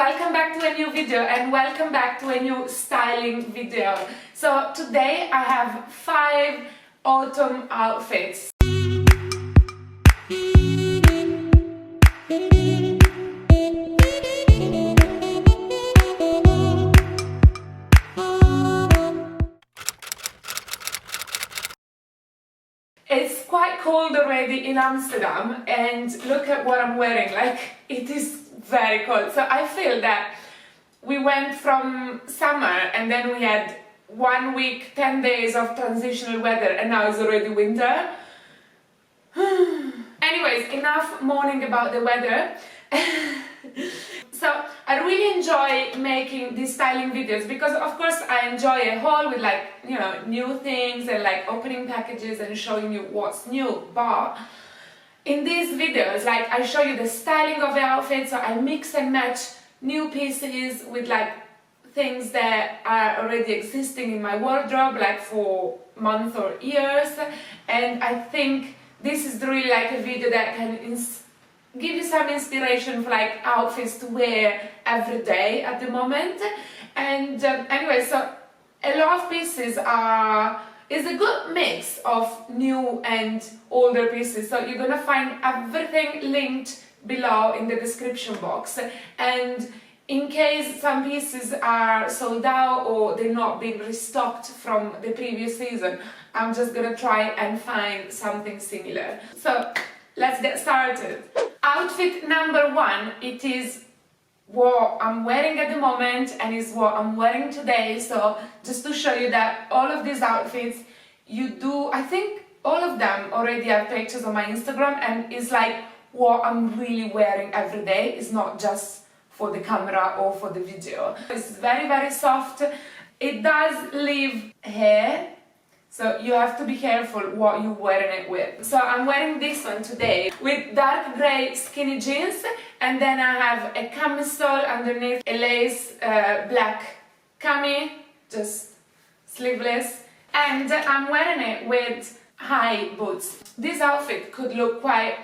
welcome back to a new video and welcome back to a new styling video. So today I have 5 autumn outfits. It's quite cold already in Amsterdam and look at what I'm wearing, like it is very cold. So I feel that we went from summer and then we had 1 week, 10 days of transitional weather and now it's already winter. Anyways, enough moaning about the weather. So I really enjoy making these styling videos because of course I enjoy a haul with like, you know, new things and like opening packages and showing you what's new. But in these videos, like I show you the styling of the outfit, so I mix and match new pieces with like things that are already existing in my wardrobe like for months or years, and I think this is really like a video that can give you some inspiration for like outfits to wear every day at the moment. And anyway, so a lot of pieces is a good mix of new and older pieces, so you're gonna find everything linked below in the description box. And in case some pieces are sold out or they're not being restocked from the previous season, I'm just gonna try and find something similar. So let's get started. Outfit number 1, it is what I'm wearing at the moment and is what I'm wearing today. So just to show you that all of these outfits, I think all of them already have pictures on my Instagram, and it's like what I'm really wearing every day. It's not just for the camera or for the video. It's very, very soft. It does leave hair, so you have to be careful what you're wearing it with. So I'm wearing this one today with dark grey skinny jeans, and then I have a camisole underneath, a lace black cami, just sleeveless, and I'm wearing it with high boots. This outfit could look quite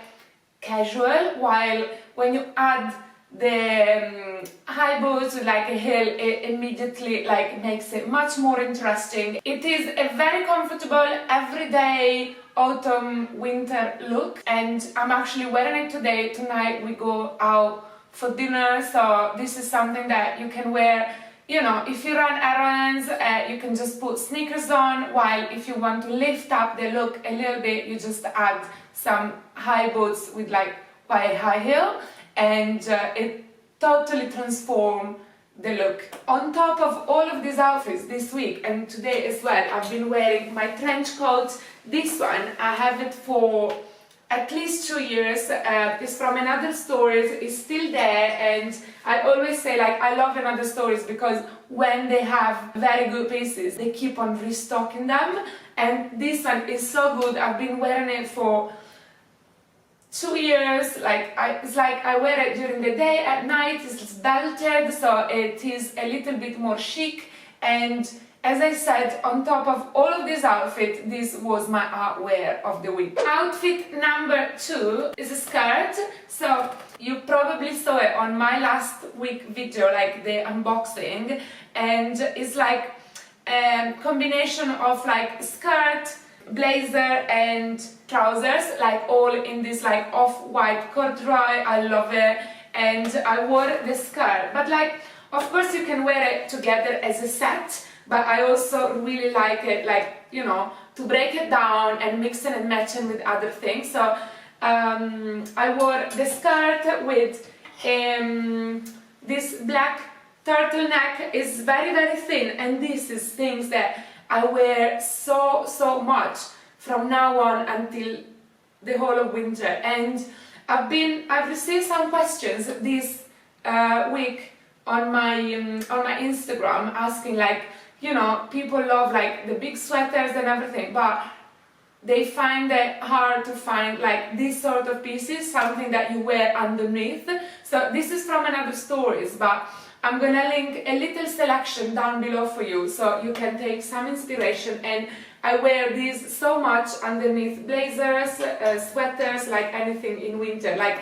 casual, while when you add the high boots with like a heel, it immediately like makes it much more interesting. It is a very comfortable everyday autumn winter look, and I'm actually wearing it today. Tonight we go out for dinner, so this is something that you can wear, you know, if you run errands. You can just put sneakers on, while if you want to lift up the look a little bit, you just add some high boots with like quite a high heel, and it totally transforms the look. On top of all of these outfits this week and today as well, I've been wearing my trench coat. This one, I have it for at least 2 years. It's from Another Stories, it's still there, and I always say like I love Another Stories because when they have very good pieces, they keep on restocking them, and this one is so good. I've been wearing it for 2 years. It's like I wear it during the day, at night it's belted, so it is a little bit more chic. And as I said, on top of all of this outfit, this was my outwear of the week. Outfit number 2 is a skirt. So you probably saw it on my last week video, like the unboxing, and it's like a combination of like skirt, blazer and trousers, like all in this like off-white corduroy. I love it, and I wore the skirt, but like of course you can wear it together as a set, but I also really like it, like, you know, to break it down and mix it and match it with other things. So I wore the skirt with this black turtleneck. Is very, very thin, and this is things that I wear so much from now on until the whole of winter. And I've received some questions this week on my Instagram asking, like, you know, people love like the big sweaters and everything, but they find it hard to find like this sort of pieces, something that you wear underneath. So this is from Another Stories, but I'm gonna link a little selection down below for you so you can take some inspiration. And I wear these so much underneath blazers, sweaters, like anything in winter. Like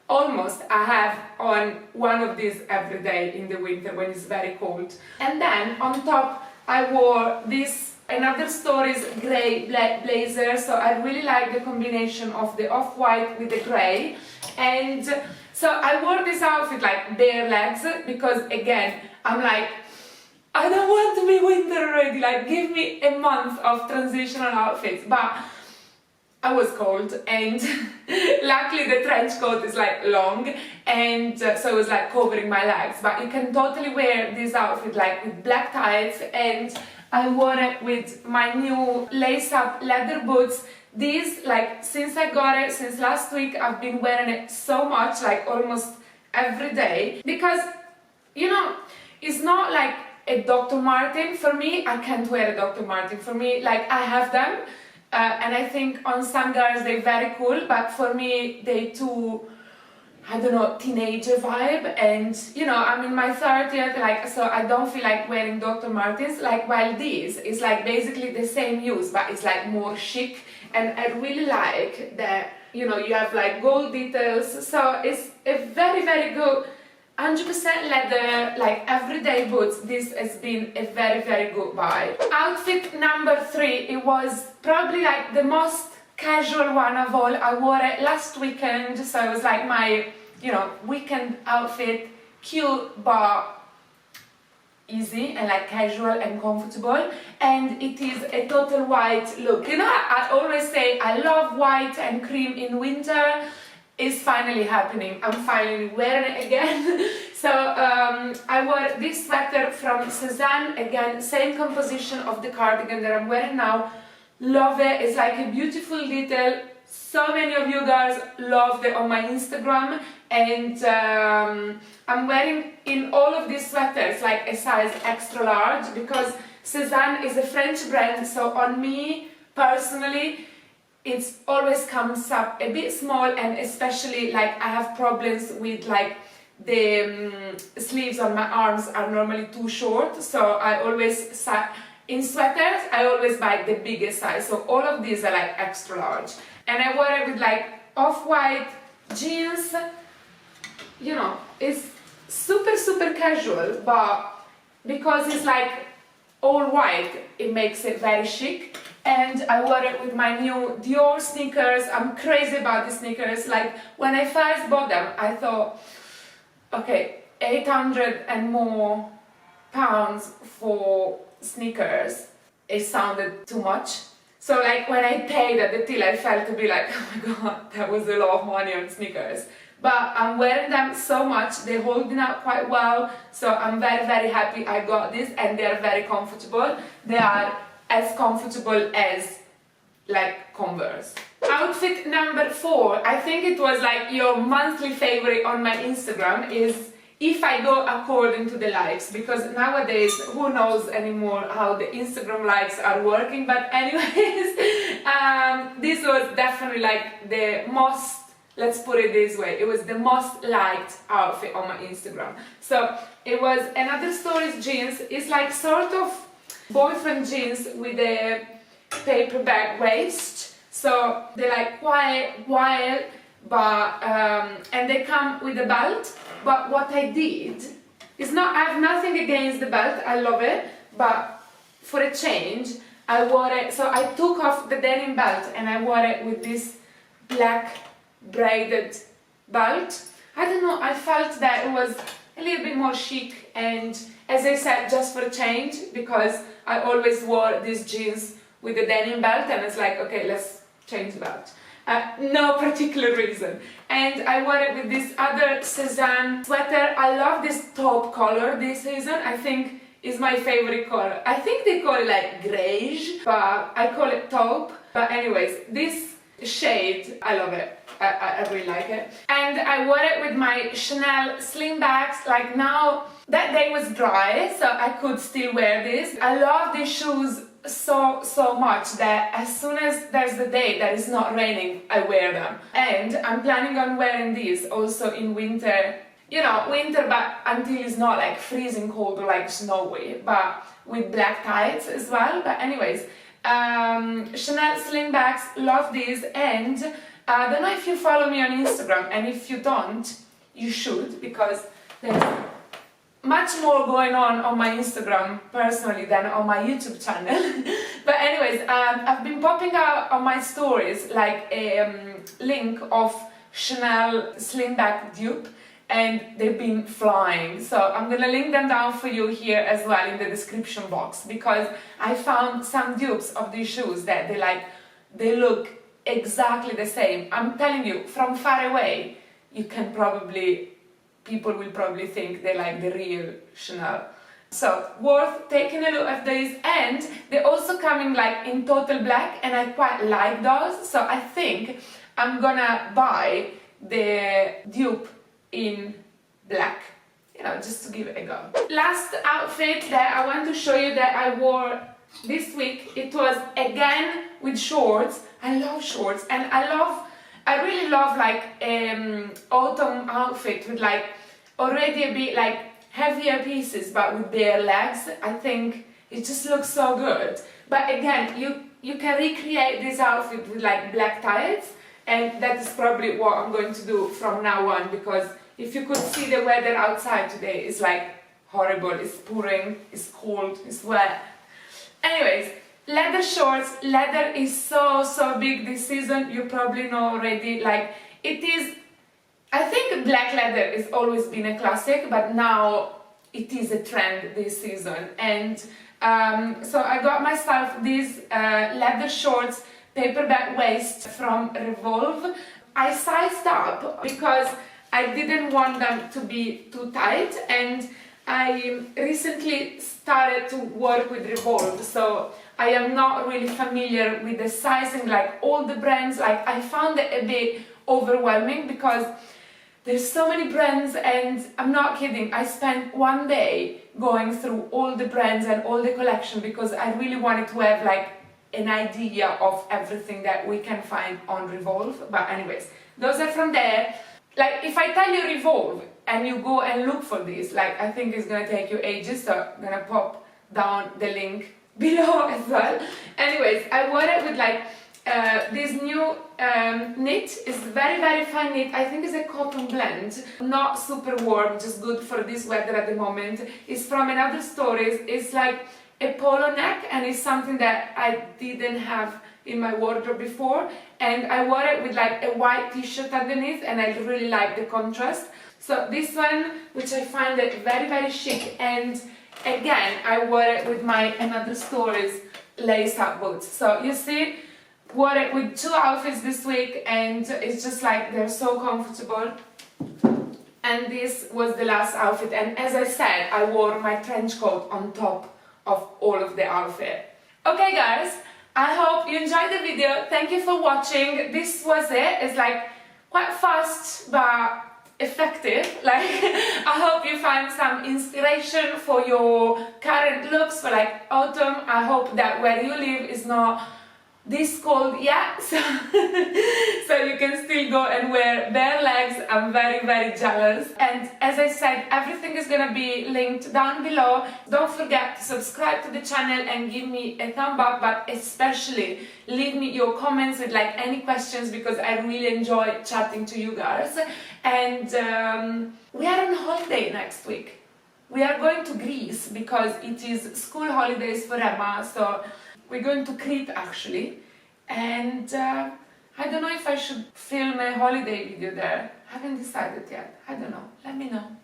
almost I have on one of these every day in the winter when it's very cold. And then on top I wore this another stories grey black blazer, so I really like the combination of the off-white with the grey. And so I wore this outfit like bare legs because again I'm like, I don't want to be winter already, like give me a month of transitional outfits. But I was cold and luckily the trench coat is like long, and so it was like covering my legs. But you can totally wear this outfit like with black tights, and I wore it with my new lace-up leather boots. These, like, since I got it, since last week, I've been wearing it so much, like almost every day, because, you know, it's not like a Dr. Martin. For me, I can't wear a Dr. Martin. For me, like, I have them, and I think on some girls they're very cool, but for me, they too, I don't know, teenager vibe. And you know, I'm in my 30th, like, so I don't feel like wearing Dr. Martens. Like, while this is like basically the same use, but it's like more chic, and I really like that, you know, you have like gold details. So it's a very, very good 100% leather, like everyday boots. This has been a very, very good buy. Outfit number 3, it was probably like the most casual one of all. I wore it last weekend, so it was like my, you know, weekend outfit, cute but easy and like casual and comfortable, and it is a total white look. You know, I always say I love white and cream in winter. It's finally happening. I'm finally wearing it again. So I wore this sweater from Sthlm, again, same composition of the cardigan that I'm wearing now. Love it. It's like a beautiful detail. So many of you guys loved it on my Instagram, and I'm wearing in all of these sweaters like a size extra large, because Sthlm is a French brand, so on me personally it always comes up a bit small, and especially like I have problems with like the sleeves on my arms are normally too short, so I always in sweaters I always buy the biggest size, so all of these are like extra large. And I wore it with like off-white jeans. You know, it's super, super casual, but because it's like all white, it makes it very chic. And I wore it with my new Dior sneakers. I'm crazy about the sneakers. Like, when I first bought them, I thought, okay, 800 and more pounds for sneakers, it sounded too much. So like when I paid at the till, I felt to be like, oh my god, that was a lot of money on sneakers. But I'm wearing them so much, they're holding up quite well, so I'm very, very happy I got this, and they're very comfortable. They are as comfortable as like Converse. Outfit number 4, I think it was like your monthly favorite on my Instagram, is if I go according to the likes, because nowadays who knows anymore how the Instagram likes are working. But anyways, this was definitely like the most, let's put it this way, it was the most liked outfit on my Instagram. So it was another stories jeans. It's like sort of boyfriend jeans with a paper bag waist, so they're like quite wild, but and they come with a belt. But what I did is not, I have nothing against the belt, I love it, but for a change I wore it, so I took off the denim belt and I wore it with this black braided belt. I don't know, I felt that it was a little bit more chic, and as I said, just for a change, because I always wore these jeans with the denim belt, and it's like, okay, let's change the belt. No particular reason. And I wore it with this other Sthlm sweater. I love this taupe color this season. I think is my favorite color. I think they call it like greige, but I call it taupe. But anyways, this shade, I love it. I really like it. And I wore it with my Chanel slingbacks. Like, now that day was dry, so I could still wear this. I love these shoes so much that as soon as there's the day that it's not raining, I wear them. And I'm planning on wearing these also in winter. You know, winter, but until it's not like freezing cold or like snowy, but with black tights as well. But anyways, Chanel slingbacks, love these. And I don't know if you follow me on Instagram, and if you don't, you should, because there's much more going on my Instagram personally than on my YouTube channel. But anyways, I've been popping out on my stories like a link of Chanel Slimback dupe, and they've been flying. So I'm gonna link them down for you here as well in the description box, because I found some dupes of these shoes that they look exactly the same. I'm telling you, from far away, people will probably think they're like the real Chanel. So worth taking a look at these, and they're also coming like in total black, and I quite like those. So I think I'm gonna buy the dupe in black, you know, just to give it a go. Last outfit that I want to show you that I wore this week, it was again with shorts. I love shorts, and I really love like autumn outfit with like already a bit like heavier pieces but with bare legs. I think it just looks so good. But again, you can recreate this outfit with like black tights, and that is probably what I'm going to do from now on, because if you could see the weather outside today, it's like horrible. It's pouring, it's cold, it's wet. Anyways, leather shorts. Leather is so big this season. You probably know already. Like, it is, I think black leather has always been a classic, but now it is a trend this season. And so I got myself these leather shorts, paperback waist from Revolve. I sized up because I didn't want them to be too tight, and I recently started to work with Revolve, so I am not really familiar with the sizing, like all the brands. Like, I found it a bit overwhelming because there's so many brands, and I'm not kidding, I spent one day going through all the brands and all the collection because I really wanted to have like an idea of everything that we can find on Revolve. But anyways, those are from there. Like, if I tell you Revolve and you go and look for this, like, I think it's gonna take you ages, so I'm gonna pop down the link below as well. Anyways, I wore it with like this new knit. It's very fine knit. I think it's a cotton blend, not super warm, just good for this weather at the moment. It's from another store. It's like a polo neck, and it's something that I didn't have in my wardrobe before, and I wore it with like a white t-shirt underneath, and I really like the contrast. So this one, which I find it very chic, and again I wore it with my another stories lace up boots. So you see, wore it with two outfits this week, and it's just like they're so comfortable. And this was the last outfit, and as I said, I wore my trench coat on top of all of the outfit. Okay guys, I hope you enjoyed the video. Thank you for watching. This was it. It's like quite fast but effective. Like, I hope you find some inspiration for your current looks for like autumn. I hope that where you live is not this cold yet, so, so you can still go and wear bare legs. I'm very jealous. And as I said, everything is gonna be linked down below. Don't forget to subscribe to the channel and give me a thumb up, but especially leave me your comments with like any questions, because I really enjoy chatting to you guys. And we are on holiday next week. We are going to Greece because it is school holidays for Emma, so we're going to Crete actually, and I don't know if I should film a holiday video there. I haven't decided yet. I don't know. Let me know.